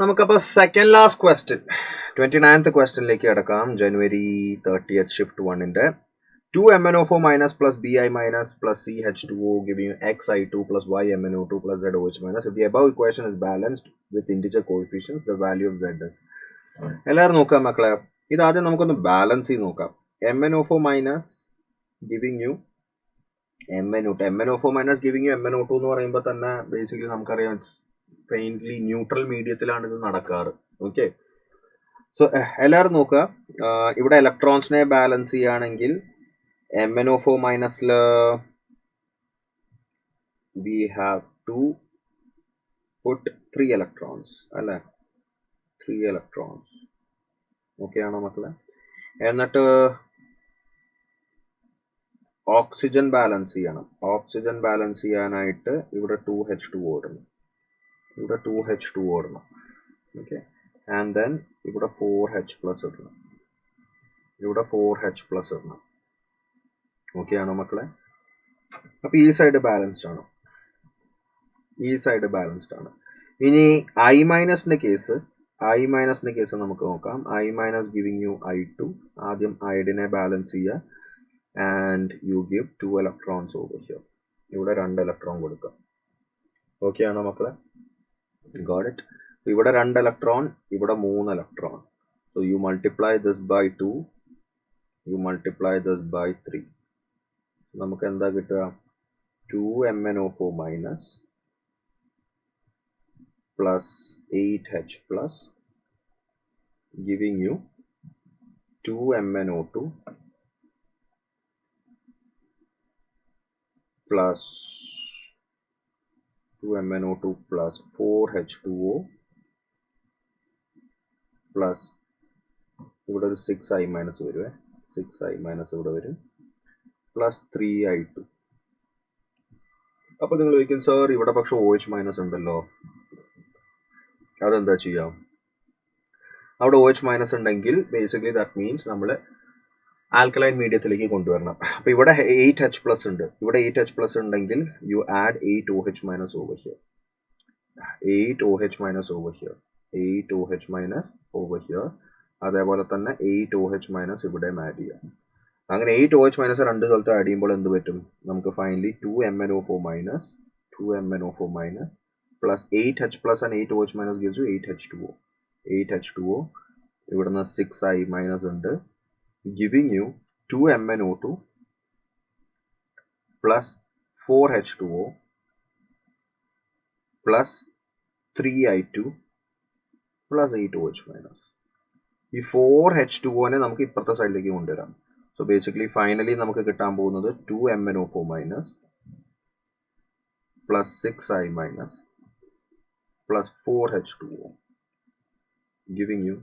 നമുക്കപ്പോൾ second last question 29th ക്വസ്റ്റ്യനിലേക്ക് കിടക്കാം. January 30th ഷിഫ്റ്റ് 1-ന്റെ 2MnO4 minus plus Bi minus plus CH2O giving you XI2 plus YMnO2 plus ZOH minus. If the above equation is balanced with integer coefficients, the value of Z is. എല്ലാവരും നോക്കാം മക്കളെ, ഇതാദ്യം നമുക്കൊന്ന് balance ചെയ്ത് നോക്കാം. MnO4 minus giving you MnO2. MnO4 minus giving you MnO2 എന്ന് പറയുമ്പോൾ തന്നെ basically നമുക്കറിയാം ഫെയിൻലി ന്യൂട്രൽ മീഡിയത്തിലാണ് ഇത് നടക്കാറ്. ഓക്കെ, സോ എല്ലാവരും നോക്കുക, ഇവിടെ ഇലക്ട്രോൺസിനെ ബാലൻസ് ചെയ്യുകയാണെങ്കിൽ MnO4 മൈനസിൽ we have to put 3 electrons അല്ലേ, 3 electrons. ഓക്കെ ആണോ മക്കളെ? എന്നിട്ട് ഓക്സിജൻ ബാലൻസ് ചെയ്യണം. ഓക്സിജൻ ബാലൻസ് ചെയ്യാനായിട്ട് ഇവിടെ 2H2O ഇടണം, ഇവിടെ 2H2O ഇടണം. ഓക്കെ, ആൻഡ് ദെൻ ഇവിടെ 4H പ്ലസ് ഇടണം, ഇവിടെ 4H പ്ലസ് ഇടണം. ഓക്കെ ആണോ മക്കളെ? അപ്പോൾ ഈ സൈഡ് ബാലൻസ്ഡ് ആണ്, ഈ സൈഡ് ബാലൻസ്ഡ് ആണ്. ഇനി I മൈനസിൻ്റെ കേസ് നമുക്ക് നോക്കാം. I minus giving you I2. ആദ്യം ഐഡിനെ ബാലൻസ് ചെയ്യുക and you give 2 electrons over here. ഇവിടെ 2 electron കൊടുക്കാം. ഓക്കെ ആണോ മക്കളെ? Got it. ഇവിടെ 2 electron, ഇവിടെ 3 electron. So you multiply this by 2, you multiply this by 3. നമുക്ക് എന്താ കിട്ടുക? 2MnO4 minus plus 8H plus giving you 2MnO2 plus 2MnO2 plus 4H2O plus ഇവിടെ ഒരു 6I മൈനസ് വരുവേ, 6I മൈനസ് ഇവിടെ വരും, പ്ലസ് 3I2. അപ്പോൾ നിങ്ങൾ ചോദിക്കും, സാർ ഇവിടെ പക്ഷെ OH മൈനസ് ഉണ്ടല്ലോ, അതെന്താ ചെയ്യാം? അവിടെ OH മൈനസ് ഉണ്ടെങ്കിൽ ബേസിക്കലി ദാറ്റ് മീൻസ് നമ്മൾ ആൽക്കലൈൻ മീഡിയത്തിലേക്ക് കൊണ്ടുവരണം. അപ്പോൾ ഇവിടെ 8H പ്ലസ് ഉണ്ട്, ഇവിടെ 8H പ്ലസ് ഉണ്ടെങ്കിൽ you add 8OH minus over here, 8OH minus over here, 8OH minus over here. അതേപോലെ തന്നെ 8OH മൈനസ് ഇവിടെയും ആഡ് ചെയ്യാം. അങ്ങനെ 8OH മൈനസ് രണ്ട് സ്ഥലത്ത് ആഡ് ചെയ്യുമ്പോൾ എന്ത് പറ്റും? നമുക്ക് finally 2MnO4 minus plus 8H plus and 8OH minus gives you 8H2O. ഇവിടുന്ന് 6I മൈനസ് ഉണ്ട്, giving you 2MnO2 plus 4H2O plus 3I2 plus 8OH minus. ഈ 4H2Oനെ നമുക്ക് ഇപ്പുറത്തെ സൈഡിലേക്ക് കൊണ്ടുവരാം. സോ ബേസിക്കലി ഫൈനലി നമുക്ക് കിട്ടാൻ പോകുന്നത് 2MnO4 minus plus 6I minus plus 4H2O giving you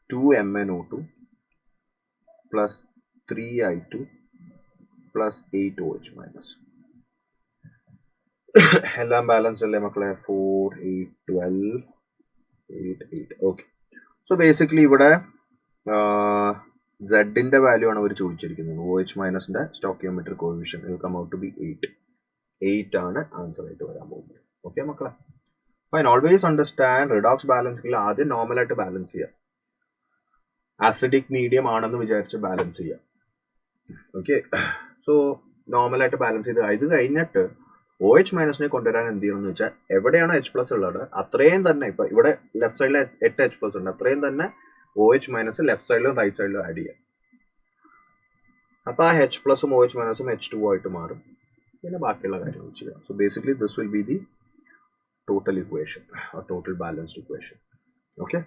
2MnO2 plus 3I2 plus 8OH minus. എല്ലാം ബാലൻസ് അല്ലേ മക്കളെ? 4, 8, 12, 8, 8. ഓക്കെ, സോ ബേസിക്കലി ഇവിടെ സെഡിൻ്റെ വാല്യൂ ആണ് അവർ ചോദിച്ചിരിക്കുന്നത്. OH മൈനസിൻ്റെ stoichiometric coefficient will come out to be 8 ആണ് ആൻസർ ആയിട്ട് വരാൻ പോകുന്നത്. ഓക്കെ മക്കളെ, ഫൈൻ. ഓൾവേസ് അണ്ടർസ്റ്റാൻഡ് റിഡോക്സ് ബാലൻസിൽ ആദ്യം നോർമലായിട്ട് ബാലൻസ് ചെയ്യുക, ആസിഡിക് മീഡിയം ആണെന്ന് വിചാരിച്ച് ബാലൻസ് ചെയ്യുക. ഓക്കെ, സോ നോർമലായിട്ട് ബാലൻസ് ചെയ്ത് ഇത് കഴിഞ്ഞിട്ട് OH മൈനസിനെ കൊണ്ടുവരാൻ എന്ത് ചെയ്യണമെന്ന് വെച്ചാൽ എവിടെയാണോ H പ്ലസ് ഉള്ളത് അത്രയും തന്നെ, ഇപ്പം ഇവിടെ ലെഫ്റ്റ് സൈഡിൽ 8H പ്ലസ് ഉണ്ട്, അത്രയും തന്നെ OH മൈനസ് ലെഫ്റ്റ് സൈഡിലും റൈറ്റ് സൈഡിലും ആഡ് ചെയ്യാം. അപ്പോൾ ആ H പ്ലസും OH മൈനസും H2O ആയിട്ട് മാറും. പിന്നെ ബാക്കിയുള്ള കാര്യങ്ങൾ ചെയ്യാം. So basically this will be the total equation, total balanced equation. Okay.